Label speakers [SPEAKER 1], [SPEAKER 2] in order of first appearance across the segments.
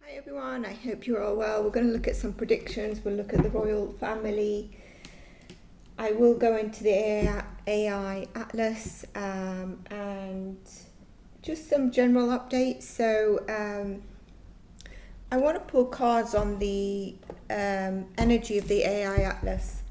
[SPEAKER 1] Hi everyone, I hope you're all well. We're going to look at some predictions. We'll look at the royal family. I will go into the AI Atlas and just some general updates. So I want to pull cards on the energy of the AI Atlas.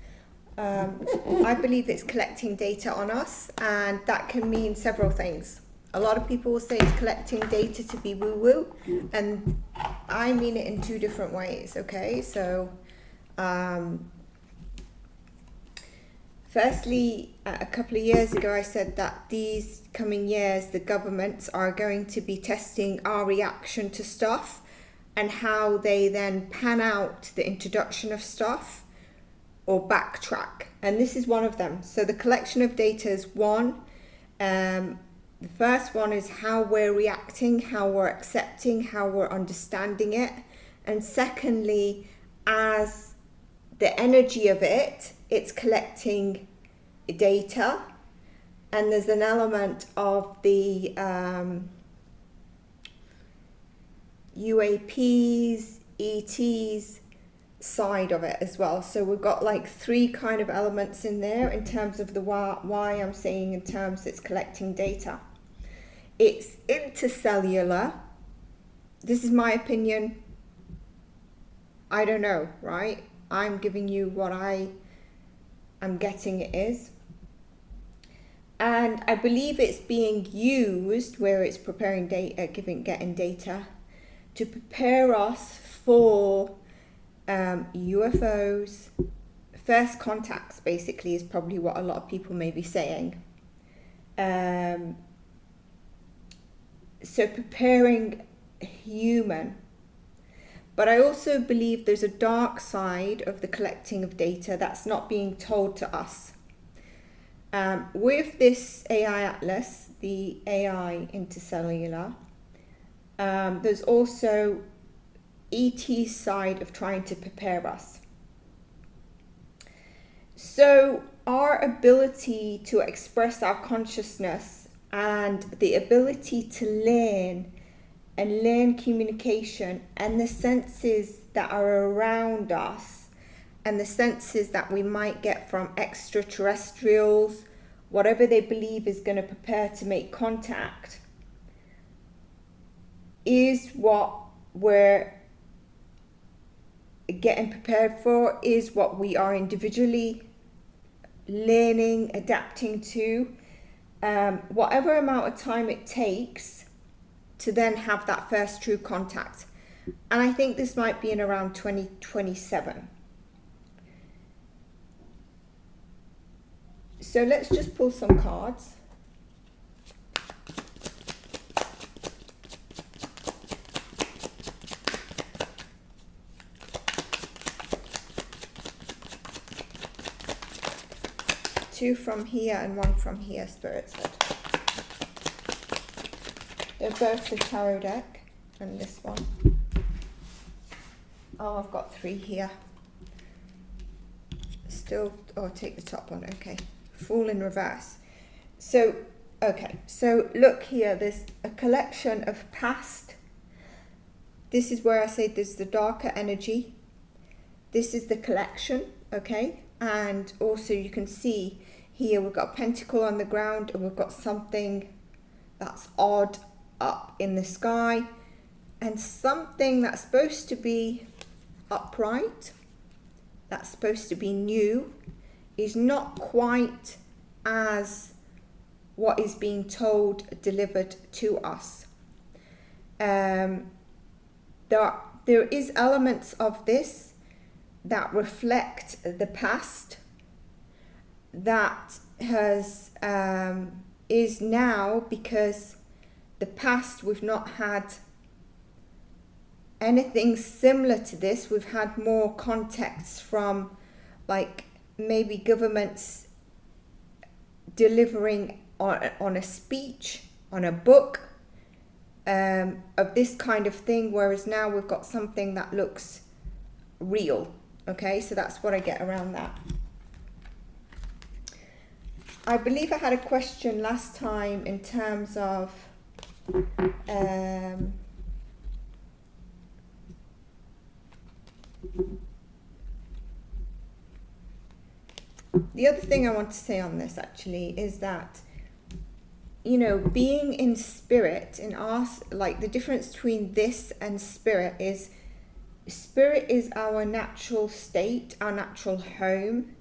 [SPEAKER 1] I believe it's collecting data on us, and that can mean several things. A lot of people will say it's collecting data to be woo-woo, and I mean it in two different ways, okay? So, firstly, a couple of years ago, I said that these coming years, the governments are going to be testing our reaction to stuff and how they then pan out the introduction of stuff or backtrack. And this is one of them. So the collection of data is one. The first one is how we're reacting, how we're accepting, how we're understanding it. And secondly, as the energy of it, it's collecting data. And there's an element of the UAPs, ETs side of it as well. So we've got like three kind of elements in there in terms of the why I'm saying in terms it's collecting data. It's intercellular. This is my opinion. I don't know, right? I'm giving you what I'm getting it is. And I believe it's being used where it's preparing data, getting data to prepare us for UFOs. First contacts, basically, is probably what a lot of people may be saying. So preparing human. But I also believe there's a dark side of the collecting of data that's not being told to us. With this AI Atlas, the AI intercellular, there's also ET side of trying to prepare us. So our ability to express our consciousness and the ability to learn and learn communication and the senses that are around us and the senses that we might get from extraterrestrials, whatever they believe is going to prepare to make contact, is what we're getting prepared for, is what we are individually learning, adapting to, whatever amount of time it takes to then have that first true contact. And I think this might be in around 2027. So let's just pull some cards. Two from here and one from here, Spirit said. They're both the tarot deck and this one. Oh, I've got three here. Still, oh, take the top one, okay. Fool in reverse. So, okay, so look here, there's a collection of past. This is where I say there's the darker energy. This is the collection, okay? And also you can see here we've got a pentacle on the ground and we've got something that's odd up in the sky and something that's supposed to be upright, that's supposed to be new, is not quite as what is being told, delivered to us. There is elements of this that reflect the past that has is now, because the past we've not had anything similar to this. We've had more contexts from like maybe governments delivering on a speech, on a book, of this kind of thing, whereas now we've got something that looks real. Okay, so that's what I get around that. I believe I had a question last time in terms of The other thing I want to say on this actually is that, you know, being in spirit, in us, like the difference between this and spirit is our natural state, our natural home.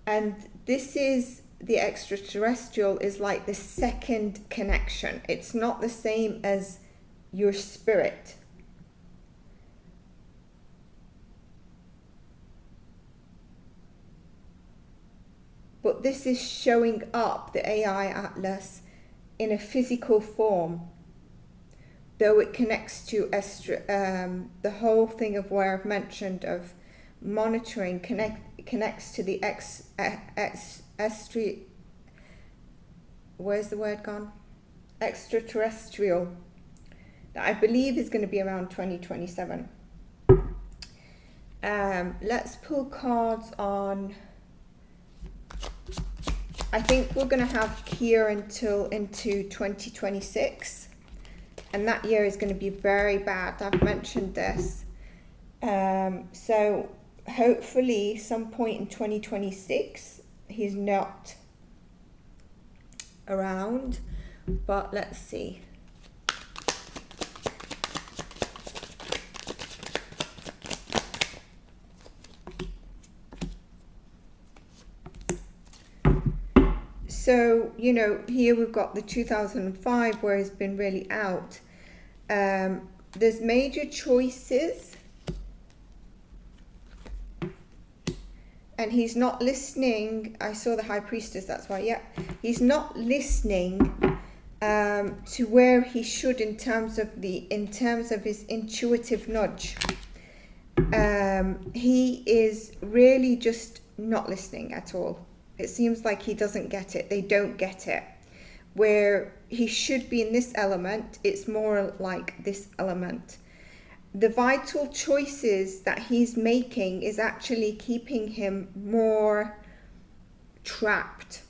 [SPEAKER 1] And this is, the extraterrestrial is like the second connection. It's not the same as your spirit. But this is showing up, the AI Atlas, in a physical form, though it connects to the whole thing of where I've mentioned of monitoring, connects to the where's the word gone? Extraterrestrial, that I believe is going to be around 2027. Let's pull cards on. I think we're going to have Keir into 2026, and that year is going to be very bad. I've mentioned this. So hopefully some point in 2026 he's not around, but let's see. So, you know, here we've got the 2005 where he's been really out. There's major choices and he's not listening. I saw the High Priestess, that's why, yeah. He's not listening to where he should in terms of his intuitive nudge. He is really just not listening at all. It seems like he doesn't get it. They don't get it. Where he should be in this element, it's more like this element. The vital choices that he's making is actually keeping him more trapped.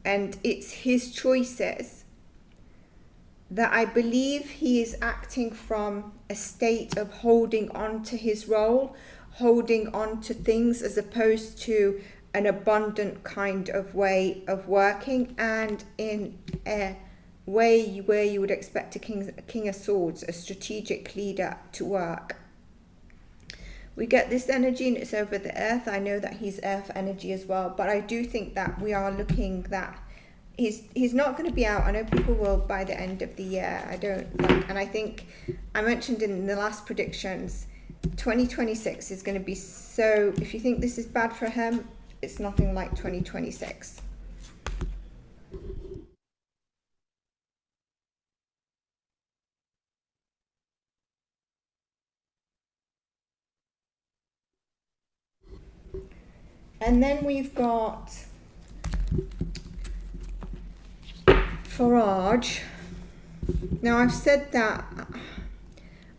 [SPEAKER 1] And it's his choices that I believe he is acting from a state of holding on to his role, holding on to things, as opposed to an abundant kind of way of working, and in a way where you would expect a king of swords, a strategic leader, to work. We get this energy and it's over the earth. I know that he's earth energy as well, but I do think that we are looking that he's not going to be out. I know people will by the end of the year. I don't like, and I think I mentioned in the last predictions, 2026 is going to be so, if you think this is bad for him, it's nothing like 2026. And then we've got Farage. Now I've said that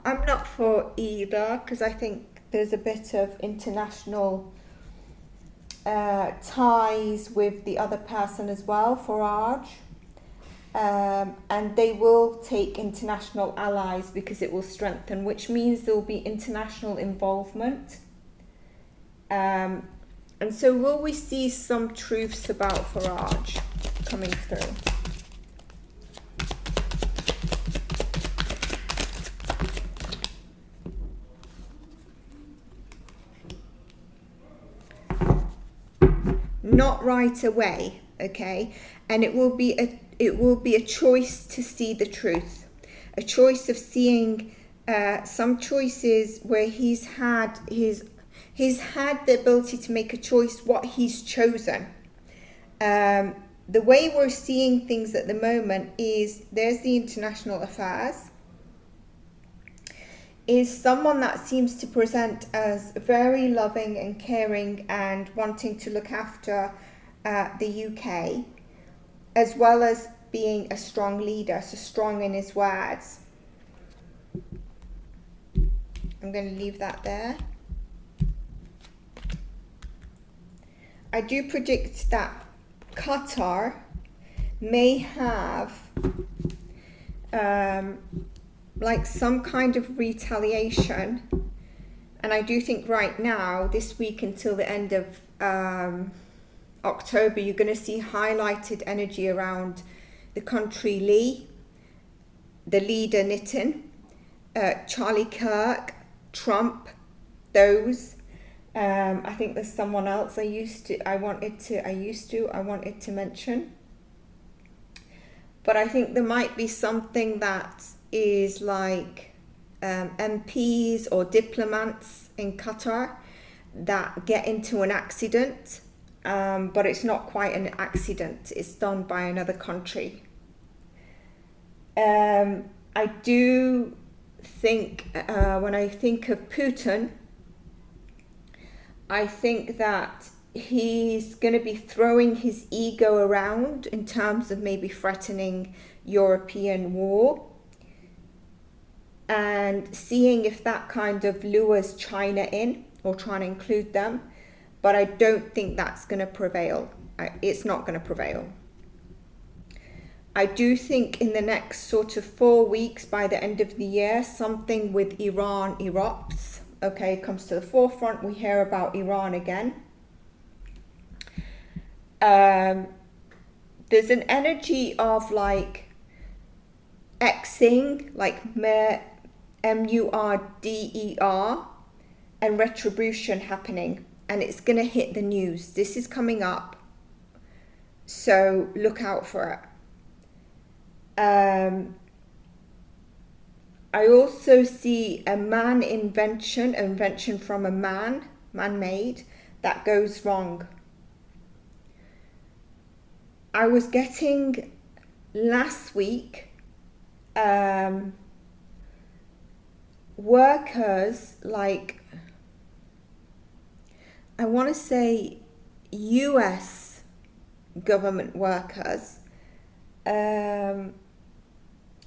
[SPEAKER 1] I'm not for either, because I think there's a bit of international ties with the other person as well, Farage, and they will take international allies because it will strengthen, which means there will be international involvement, and so will we see some truths about Farage coming through? Not right away, okay, and it will be a choice to see the truth, a choice of seeing some choices where he's had the ability to make a choice what he's chosen. The way we're seeing things at the moment is there's the international affairs, is someone that seems to present as very loving and caring and wanting to look after the UK, as well as being a strong leader, so strong in his words. I'm going to leave that there. I do predict that Qatar may have like some kind of retaliation And I do think right now, this week until the end of October, you're going to see highlighted energy around the country Lee, the leader Nitin, Charlie Kirk, Trump, those. I think there's someone else I wanted to mention. But I think there might be something that is like MPs or diplomats in Qatar that get into an accident, but it's not quite an accident. It's done by another country. I do think, when I think of Putin, I think that he's going to be throwing his ego around in terms of maybe threatening European war and seeing if that kind of lures China in or trying to include them. But I don't think that's going to prevail. It's not going to prevail. I do think in the next sort of 4 weeks, by the end of the year, something with Iran erupts. Okay, comes to the forefront. We hear about Iran again. There's an energy of like Xing, like MURDER, and retribution happening, and it's going to hit the news. This is coming up, so look out for it. I also see a invention from a man-made, that goes wrong. I was getting last week workers, like, I want to say US government workers,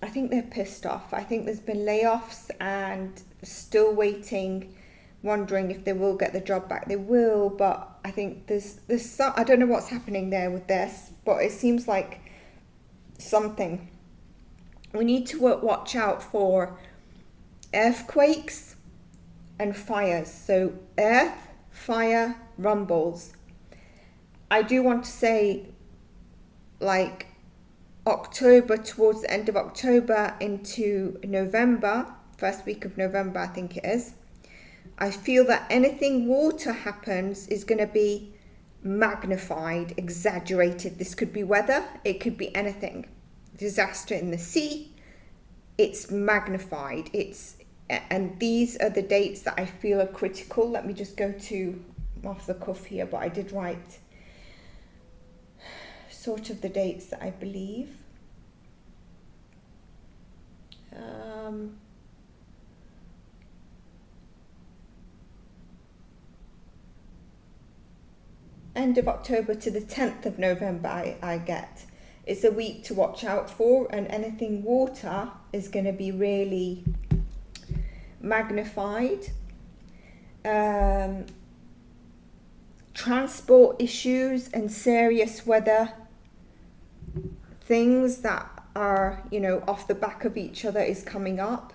[SPEAKER 1] I think they're pissed off. I think there's been layoffs and still waiting, wondering if they will get the job back. They will, but I think there's some, I don't know what's happening there with this, but it seems like something. We need to watch out for earthquakes and fires. So earth, fire, rumbles. I do want to say, like, October, towards the end of October into November, first week of November I think it is, I feel that anything water happens is going to be magnified, exaggerated. This could be weather, it could be anything. Disaster in the sea, it's magnified. And these are the dates that I feel are critical. Let me just go to off the cuff here, but I did write sort of the dates that I believe. End of October to the 10th of November I get. It's a week to watch out for, and anything water is going to be really magnified. Transport issues and serious weather things that are, off the back of each other is coming up.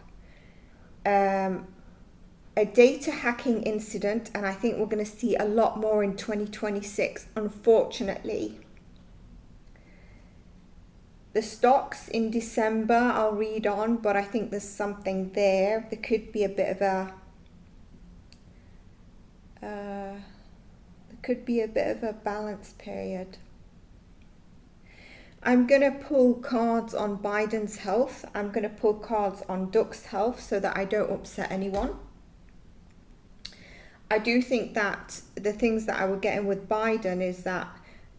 [SPEAKER 1] A data hacking incident, and I think we're going to see a lot more in 2026, unfortunately. The stocks in December, I'll read on, but I think there's something there. There could be a bit of a balance period. I'm going to pull cards on Biden's health. I'm going to pull cards on Duck's health so that I don't upset anyone. I do think that the things that I would get in with Biden is that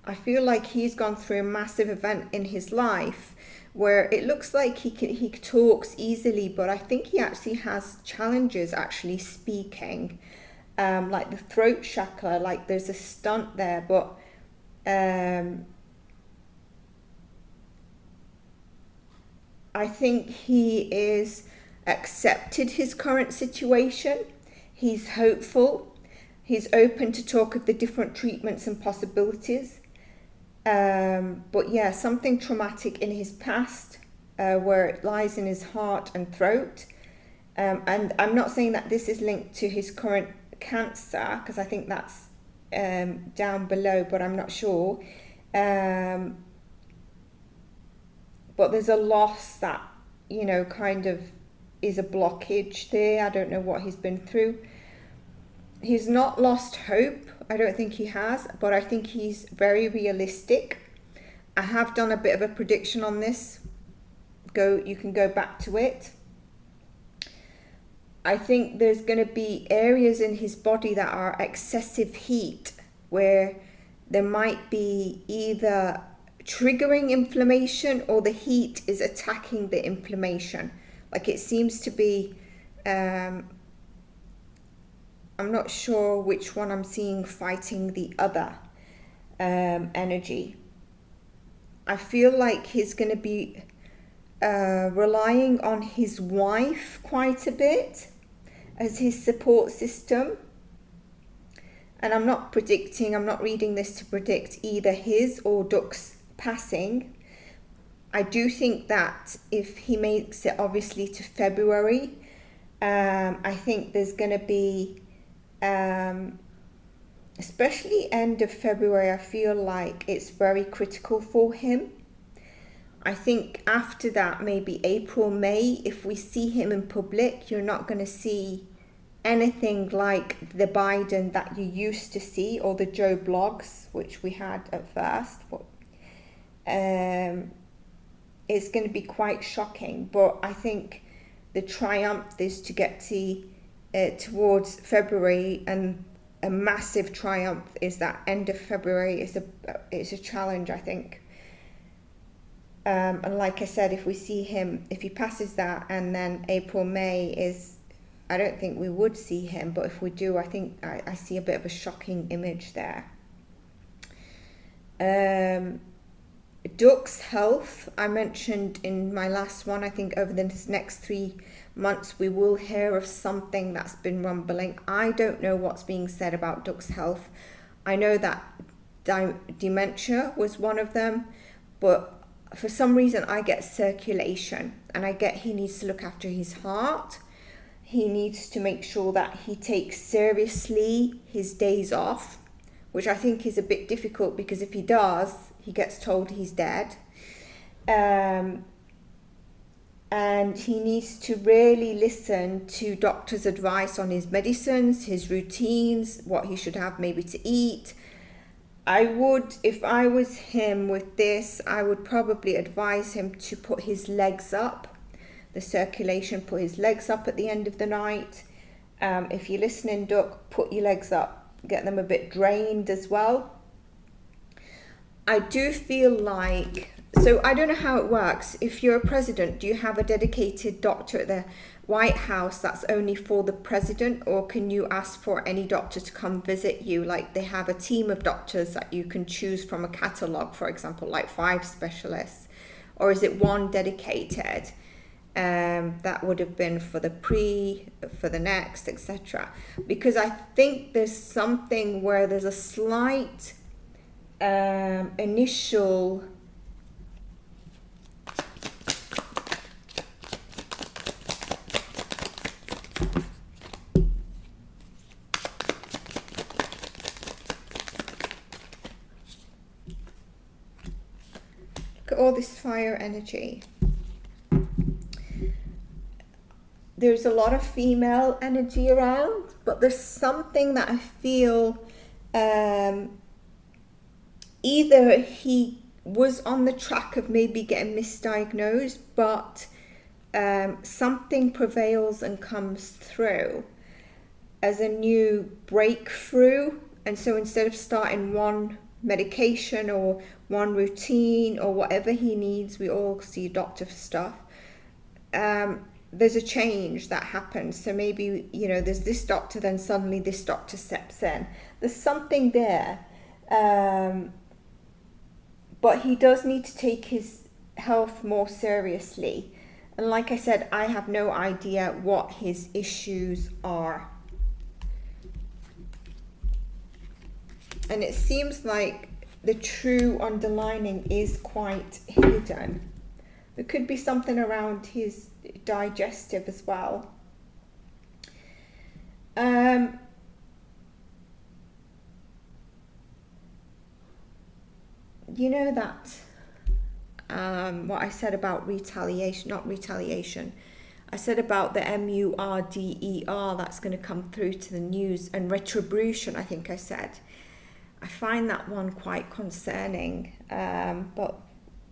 [SPEAKER 1] I feel like he's gone through a massive event in his life where it looks like he talks easily, but I think he actually has challenges actually speaking. Like the throat chakra, like there's a stunt there, but I think he is accepted his current situation. He's hopeful. He's open to talk of the different treatments and possibilities. But yeah, something traumatic in his past where it lies in his heart and throat. And I'm not saying that this is linked to his current cancer, because I think that's down below, but I'm not sure. But there's a loss that, you know, kind of is a blockage there. I don't know what he's been through. He's not lost hope. I don't think he has, but I think he's very realistic. I have done a bit of a prediction on this. You can go back to it. I think there's going to be areas in his body that are excessive heat, where there might be either triggering inflammation or the heat is attacking the inflammation. Like it seems to be, I'm not sure which one I'm seeing fighting the other energy. I feel like he's going to be relying on his wife quite a bit as his support system. And I'm not predicting, I'm not reading this to predict either his or Duck's passing. I do think that if he makes it obviously to February, I think there's going to be, especially end of February, I feel like it's very critical for him. I think after that, maybe April, May, if we see him in public, you're not going to see anything like the Biden that you used to see, or the Joe blogs, which we had at first. But it's going to be quite shocking. But I think the triumph is to get to towards February, and a massive triumph is that end of February. It's a challenge, I think. And like I said, if we see him, if he passes that, and then April, May is, I don't think we would see him, but if we do, I think I see a bit of a shocking image there. Duck's health, I mentioned in my last one, I think over the next 3 months we will hear of something that's been rumbling. I don't know what's being said about Duck's health. I know that dementia was one of them, but for some reason I get circulation, and I get he needs to look after his heart. He needs to make sure that he takes seriously his days off, which I think is a bit difficult, because if he does, he gets told he's dead. And he needs to really listen to doctor's advice on his medicines, his routines, what he should have maybe to eat. I would, if I was him with this, I would probably advise him to put his legs up, the circulation, put his legs up at the end of the night. If you're listening, Duck, put your legs up, get them a bit drained as well. I do feel like, so I don't know how it works. If you're a president, do you have a dedicated doctor at the White House that's only for the president, or can you ask for any doctor to come visit you? Like they have a team of doctors that you can choose from a catalogue, for example, like 5 specialists, or is it one dedicated? That would have been for the for the next, etc. Because I think there's something where there's a slight initial all this fire energy. There's a lot of female energy around, but there's something that I feel either he was on the track of maybe getting misdiagnosed, but something prevails and comes through as a new breakthrough. And so instead of starting one medication or one routine or whatever he needs, we all see a doctor for stuff, there's a change that happens. So maybe, you know, there's this doctor, then suddenly this doctor steps in. There's something there, but he does need to take his health more seriously. And like I said, I have no idea what his issues are. And it seems like the true underlining is quite hidden. There could be something around his digestive as well. You know that what I said about retaliation, not retaliation, I said about the MURDER that's going to come through to the news, and retribution, I think I said. I find that one quite concerning, but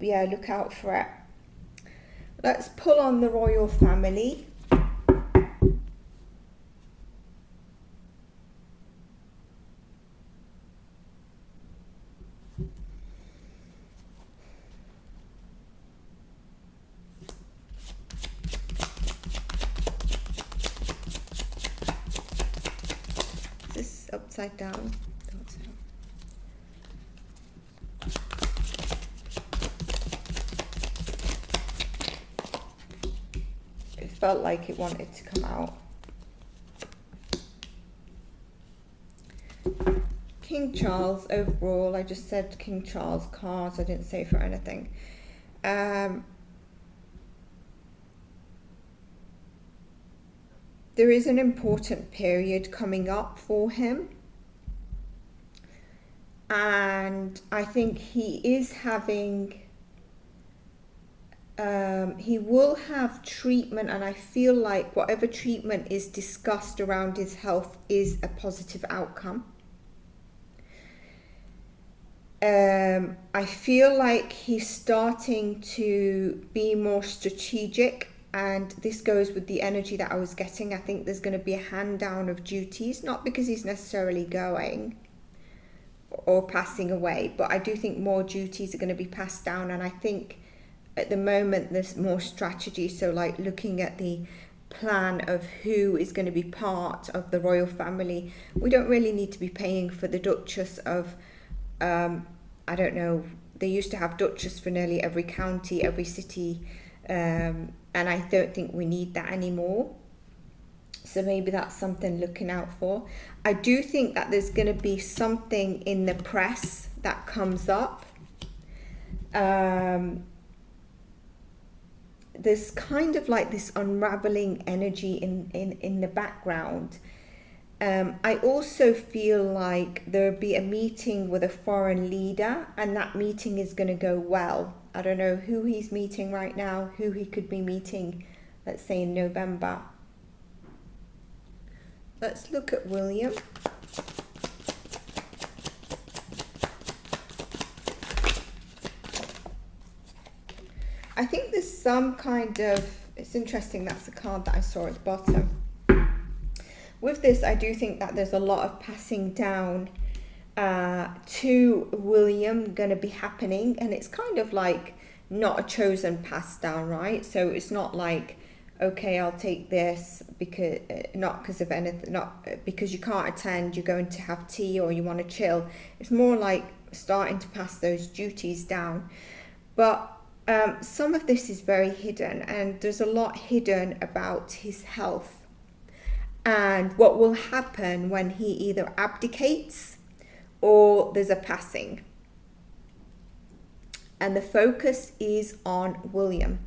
[SPEAKER 1] yeah, look out for it. Let's pull on the royal family. Is this upside down? Felt like it wanted to come out. King Charles overall, I just said King Charles cards, I didn't say for anything. There is an important period coming up for him, and I think he is having he will have treatment, and I feel like whatever treatment is discussed around his health is a positive outcome. I feel like he's starting to be more strategic, and this goes with the energy that I was getting. I think there's going to be a hand down of duties, not because he's necessarily going or passing away, but I do think more duties are going to be passed down, and I think at the moment there's more strategy, so like looking at the plan of who is going to be part of the royal family. We don't really need to be paying for the Duchess of, I don't know, they used to have Duchess for nearly every county, every city, and I don't think we need that anymore. So maybe that's something looking out for. I do think that there's going to be something in the press that comes up. There's kind of like this unraveling energy in the background. I also feel like there'll be a meeting with a foreign leader, and that meeting is going to go well. I don't know who he's meeting right now, who he could be meeting, let's say in November. Let's look at William. I think there's some kind of, it's interesting, that's the card that I saw at the bottom. With this, I do think that there's a lot of passing down to William going to be happening, and it's kind of like not a chosen pass down, right? So it's not like, okay, I'll take this because not because of anything, not because you can't attend, you're going to have tea or you want to chill. It's more like starting to pass those duties down. But some of this is very hidden, and there's a lot hidden about his health and what will happen when he either abdicates or there's a passing. And the focus is on William.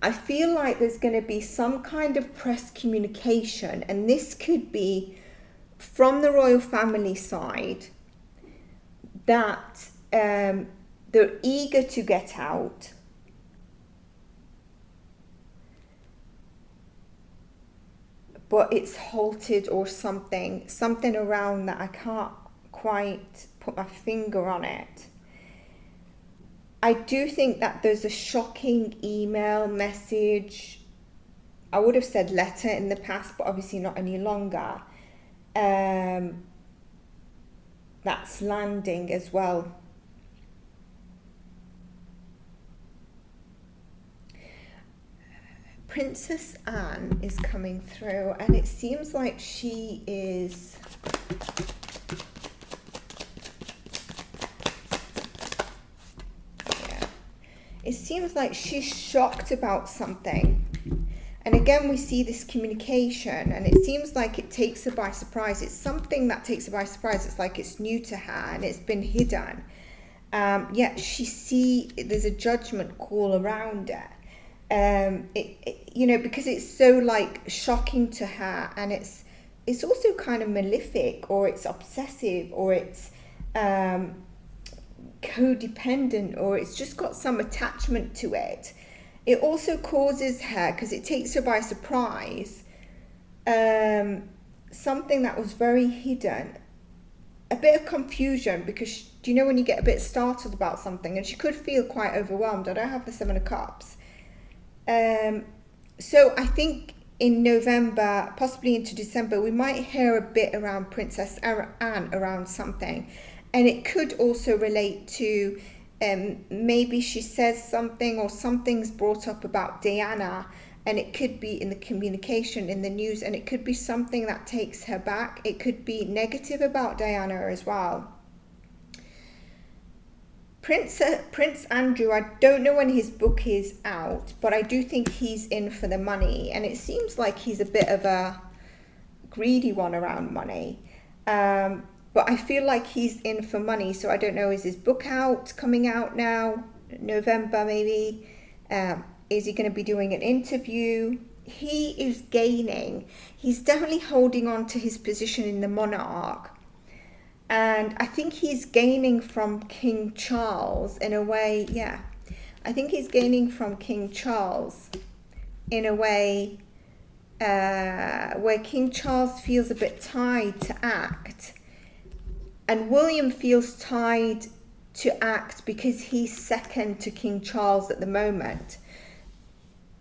[SPEAKER 1] I feel like there's going to be some kind of press communication, and this could be from the royal family side, that they're eager to get out, but it's halted or something around that. I can't quite put my finger on it. I do think that there's a shocking email message. I would have said letter in the past, but obviously not any longer. That's landing as well. Princess Anne is coming through, and it seems like she is... yeah. It seems like she's shocked about something. And again, we see this communication, and it seems like it takes her by surprise. It's something that takes her by surprise. It's like it's new to her, and it's been hidden. Yet there's a judgment call around it. You know, because it's so like shocking to her, and it's it's also kind of malefic, or it's obsessive, or it's codependent, or it's just got some attachment to it. It also causes her, because it takes her by surprise, something that was very hidden, a bit of confusion, because do you know when you get a bit startled about something, and she could feel quite overwhelmed. I don't have the 7 of Cups. So I think in November, possibly into December, we might hear a bit around Princess Anne around something. And it could also relate to maybe she says something, or something's brought up about Diana, and it could be in the communication, in the news, and it could be something that takes her back. It could be negative about Diana as well. Prince Andrew, I don't know when his book is out, but I do think he's in for the money, and it seems like he's a bit of a greedy one around money. But I feel like he's in for money, so I don't know, is his book coming out now, November maybe? Is he going to be doing an interview? He is gaining. He's definitely holding on to his position in the monarch. And I think he's gaining from King Charles in a way, yeah. I think he's gaining from King Charles in a way where King Charles feels a bit tied to act. And William feels tied to act because he's second to King Charles at the moment.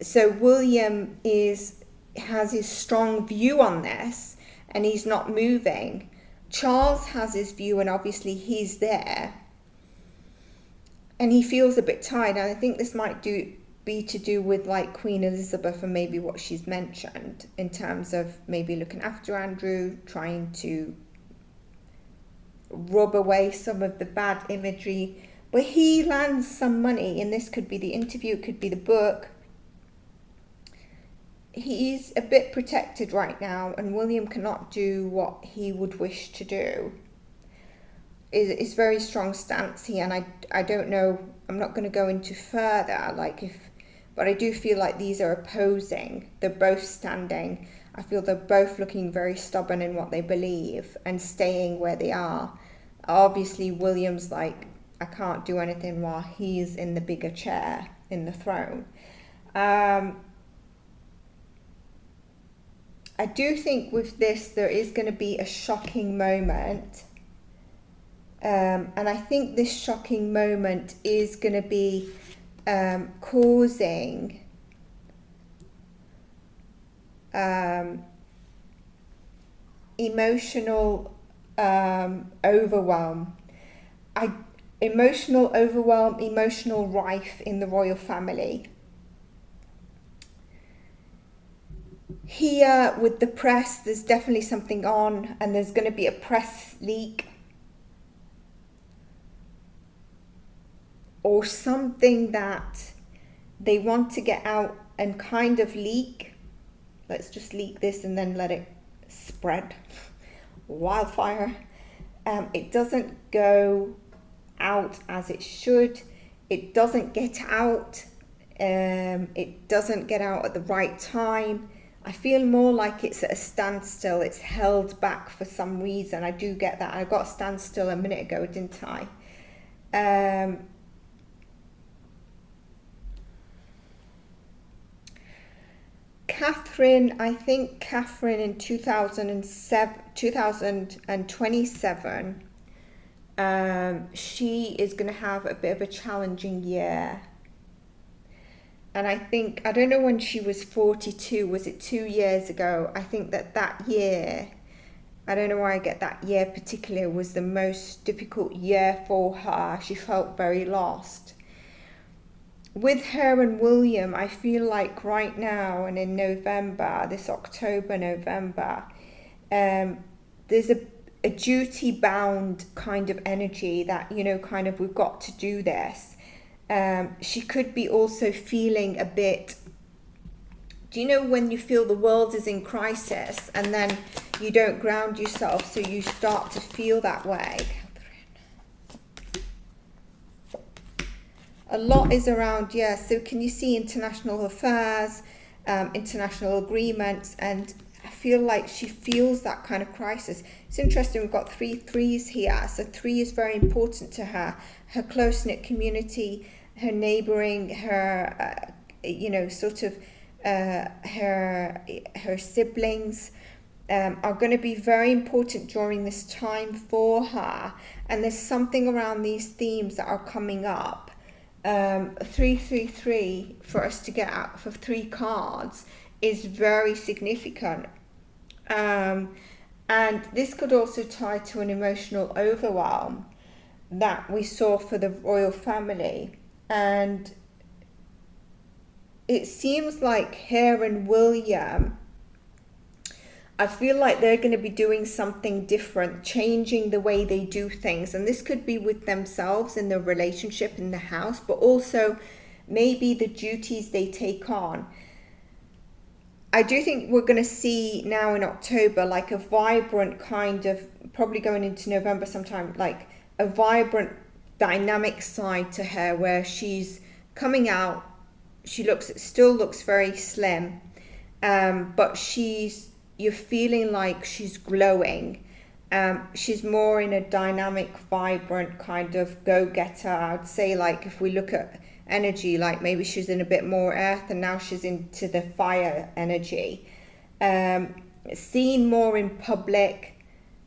[SPEAKER 1] So William has his strong view on this, and he's not moving. Charles has his view, and obviously he's there, and he feels a bit tired. And I think this might be to do with like Queen Elizabeth, and maybe what she's mentioned in terms of maybe looking after Andrew, trying to rub away some of the bad imagery. But he lands some money, and this could be the interview, it could be the book. He's a bit protected right now, and William cannot do what he would wish to do. It's very strong stance here, and I don't know, I'm not going to go into further, but I do feel like these are opposing. They're both standing. I feel they're both looking very stubborn in what they believe and staying where they are. Obviously, William's like, I can't do anything while he's in the bigger chair, in the throne. I do think with this, there is going to be a shocking moment. And I think this shocking moment is going to be causing emotional overwhelm. Emotional rife in the royal family. Here with the press, there's definitely something on, and there's going to be a press leak or something that they want to get out and kind of leak. Let's just leak this and then let it spread. Wildfire. It doesn't go out as it should. It doesn't get out. It doesn't get out at the right time. I feel more like it's at a standstill. It's held back for some reason. I do get that. I got a standstill a minute ago, didn't I? Catherine, I think Catherine in 2027, she is going to have a bit of a challenging year. And I think, I don't know when she was 42, was it 2 years ago? I think that year, I don't know why I get that year particularly, was the most difficult year for her. She felt very lost. With her and William, I feel like right now and in November, this October, November, there's a duty-bound kind of energy that, you know, kind of we've got to do this. She could be also feeling a bit, do you know when you feel the world is in crisis and then you don't ground yourself, so you start to feel that way? A lot is around, yeah, so can you see international affairs, international agreements, and I feel like she feels that kind of crisis. It's interesting, we've got 3 threes here. So 3 is very important to her. Her close-knit community, her neighbouring, her, her siblings are going to be very important during this time for her. And there's something around these themes that are coming up. 333 for us to get out for 3 cards is very significant, and this could also tie to an emotional overwhelm that we saw for the royal family. And it seems like Keir and William, I feel like they're going to be doing something different, changing the way they do things. And this could be with themselves in the relationship in the house, but also maybe the duties they take on. I do think we're going to see now in October like a vibrant kind of, probably going into November sometime, like a vibrant dynamic side to her where she's coming out. She still looks very slim, but you're feeling like she's glowing. She's more in a dynamic, vibrant kind of go-getter. I'd say, like, if we look at energy, like maybe she's in a bit more earth and now she's into the fire energy. Seen more in public,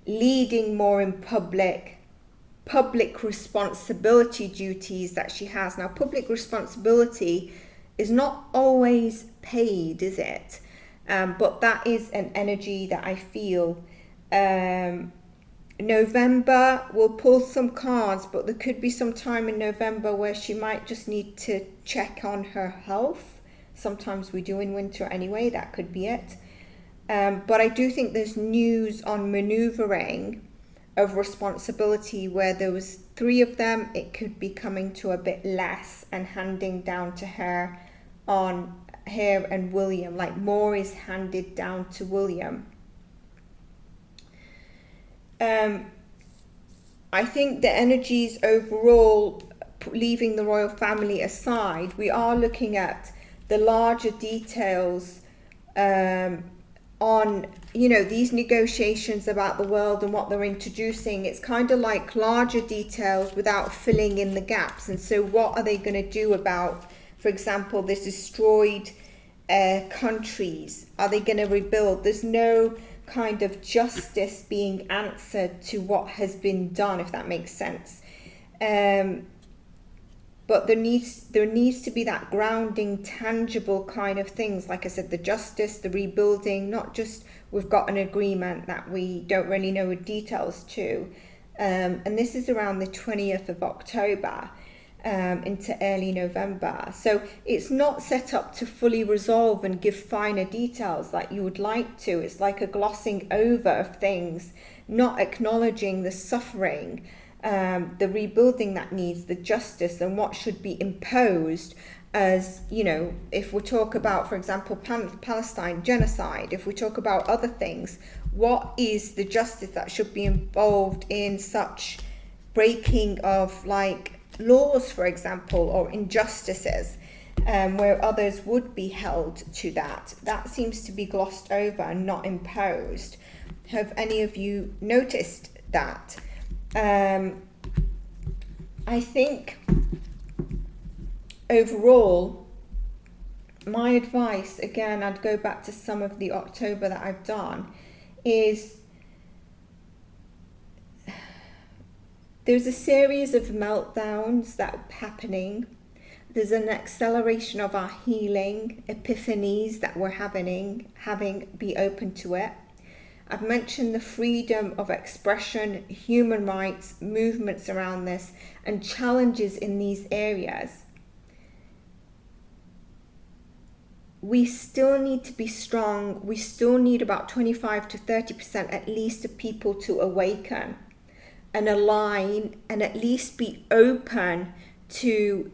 [SPEAKER 1] leading more in public responsibility duties that she has. Now, public responsibility is not always paid, is it? But that is an energy that I feel. November, we'll pull some cards, but there could be some time in November where she might just need to check on her health. Sometimes we do in winter anyway, that could be it. But I do think there's news on manoeuvring of responsibility where there was 3 of them. It could be coming to a bit less and handing down to her on Keir and William, like more is handed down to William. I think the energies overall, leaving the royal family aside, we are looking at the larger details on, these negotiations about the world and what they're introducing. It's kind of like larger details without filling in the gaps. And so what are they going to do about, for example, this destroyed countries? Are they going to rebuild? There's no kind of justice being answered to what has been done, if that makes sense. But there needs to be that grounding, tangible kind of things. Like I said, the justice, the rebuilding, not just we've got an agreement that we don't really know the details to. And this is around the 20th of October. Into early November. So it's not set up to fully resolve and give finer details like you would like to. It's like a glossing over of things, not acknowledging the suffering, the rebuilding that needs, the justice and what should be imposed as, if we talk about, for example, Palestine genocide, if we talk about other things, what is the justice that should be involved in such breaking of laws, for example, or injustices, where others would be held to that. That seems to be glossed over and not imposed. Have any of you noticed that? I think overall, my advice, again, I'd go back to some of the October that I've done, is there's a series of meltdowns that are happening. There's an acceleration of our healing, epiphanies that we're having, be open to it. I've mentioned the freedom of expression, human rights, movements around this, and challenges in these areas. We still need to be strong. We still need about 25 to 30% at least of people to awaken and align and at least be open to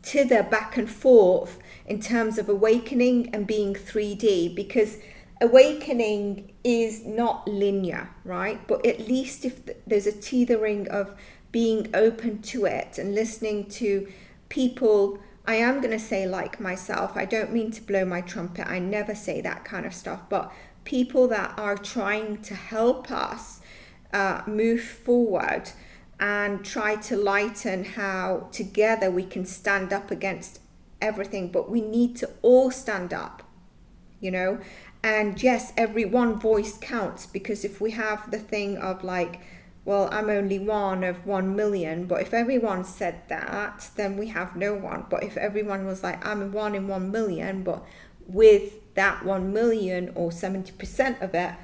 [SPEAKER 1] the back and forth in terms of awakening and being 3D, because awakening is not linear, right? But at least if there's a tethering of being open to it and listening to people, I am going to say like myself, I don't mean to blow my trumpet, I never say that kind of stuff, but people that are trying to help us move forward and try to lighten how together we can stand up against everything. But we need to all stand up, you know. And yes, every one voice counts, because if we have the thing of like, well, I'm only one of 1 million, but if everyone said that, then we have no one. But if everyone was like, I'm one in 1 million, but with that 1 million or 70% of it,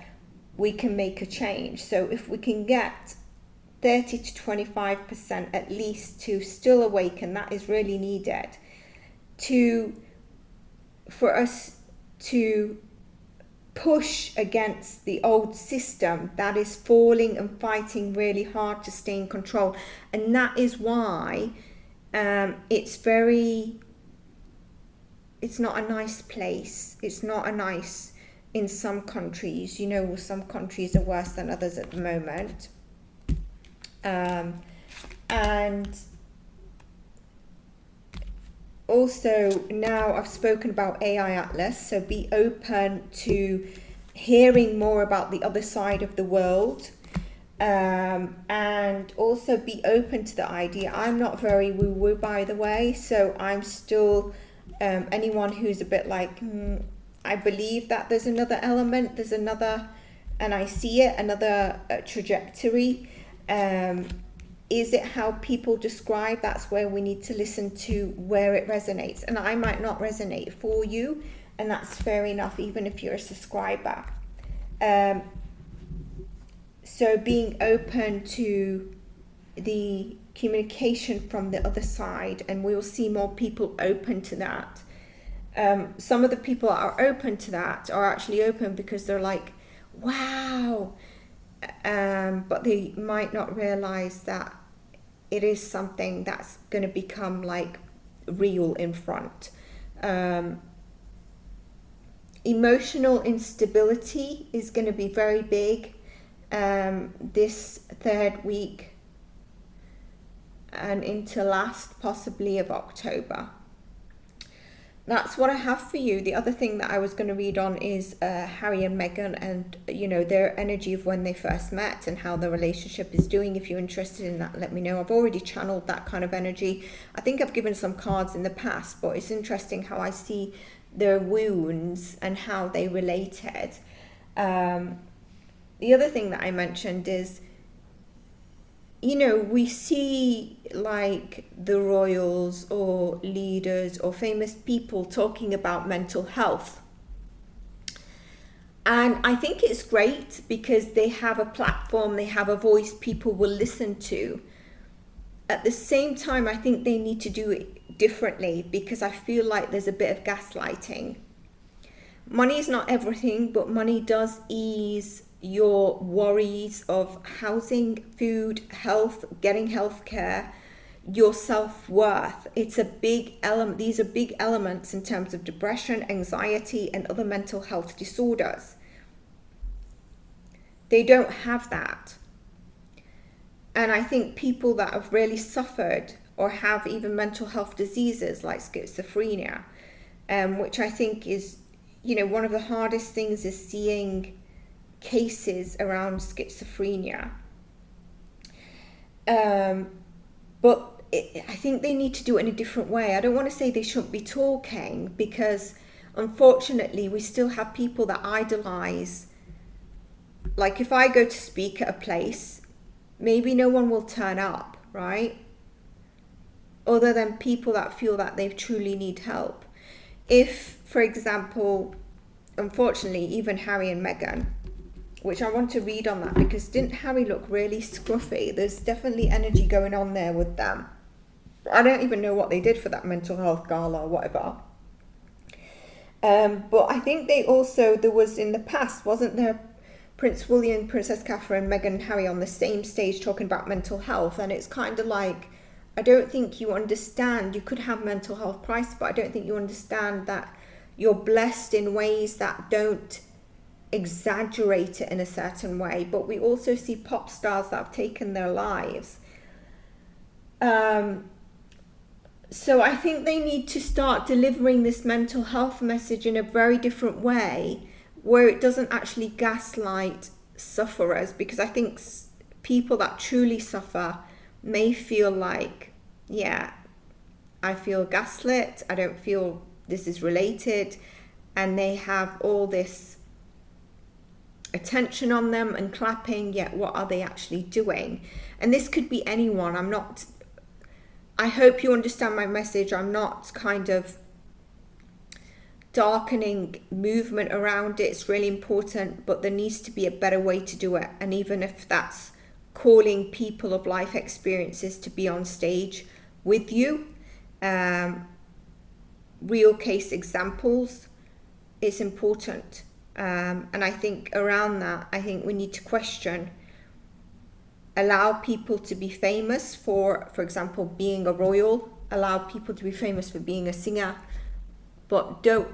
[SPEAKER 1] we can make a change. So if we can get 30 to 25% at least to still awaken, that is really needed for us to push against the old system that is falling and fighting really hard to stay in control. And that is why it's not a nice place. It's not a nice, in some countries, you know, some countries are worse than others at the moment. And also now I've spoken about 3iAtlas, so be open to hearing more about the other side of the world, and also be open to the idea. I'm not very woo-woo, by the way, so I'm still anyone who's a bit like, I believe that there's another element, there's another, and I see it, another trajectory. Is it how people describe? That's where we need to listen to where it resonates. And I might not resonate for you, and that's fair enough, even if you're a subscriber. So being open to the communication from the other side, and we'll see more people open to that. Some of the people that are open to that are actually open because they're like, wow. But they might not realize that it is something that's going to become like real in front. Emotional instability is going to be very big this third week and into last possibly of October. That's what I have for you. The other thing that I was going to read on is Harry and Meghan, and you know, their energy of when they first met and how the relationship is doing. If you're interested in that, let me know. I've already channeled that kind of energy. I think I've given some cards in the past, but it's interesting how I see their wounds and how they related. The other thing that I mentioned is, you know, we see like the royals or leaders or famous people talking about mental health. And I think it's great because they have a platform, they have a voice people will listen to. At the same time, I think they need to do it differently, because I feel like there's a bit of gaslighting. Money is not everything, but money does ease your worries of housing, food, health, getting healthcare, your self-worth. It's a big element. These are big elements in terms of depression, anxiety, and other mental health disorders. They don't have that. And I think people that have really suffered or have even mental health diseases like schizophrenia, which I think is, you know, one of the hardest things is seeing cases around schizophrenia. But I think they need to do it in a different way. I don't want to say they shouldn't be talking, because unfortunately we still have people that idolize. Like if I go to speak at a place, maybe no one will turn up, right? Other than people that feel that they truly need help. If, for example, unfortunately, even Harry and Meghan, which I want to read on that, because didn't Harry look really scruffy? There's definitely energy going on there with them. I don't even know what they did for that mental health gala or whatever. But I think they also, there was in the past, wasn't there, Prince William, Princess Catherine, Meghan and Harry on the same stage talking about mental health? And it's kind of like, I don't think you understand, you could have mental health crisis, but I don't think you understand that you're blessed in ways that don't exaggerate it in a certain way. But we also see pop stars that have taken their lives. So I think they need to start delivering this mental health message in a very different way, where it doesn't actually gaslight sufferers, because I think people that truly suffer may feel like, yeah, I feel gaslit, I don't feel this is related, and they have all this attention on them and clapping, yet what are they actually doing? And this could be anyone. I hope you understand my message. I'm not kind of darkening movement around it. It's really important, but there needs to be a better way to do it. And even if that's calling people of life experiences to be on stage with you, real case examples, it's important. And I think around that, I think we need to question, allow people to be famous for example, being a royal, allow people to be famous for being a singer, but don't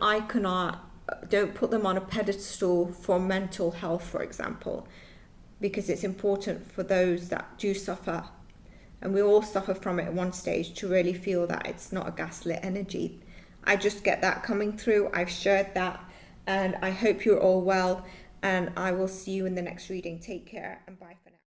[SPEAKER 1] put them on a pedestal for mental health, for example, because it's important for those that do suffer, and we all suffer from it at one stage, to really feel that it's not a gaslit energy. I just get that coming through. I've shared that, and I hope you're all well, and I will see you in the next reading. Take care, and bye for now.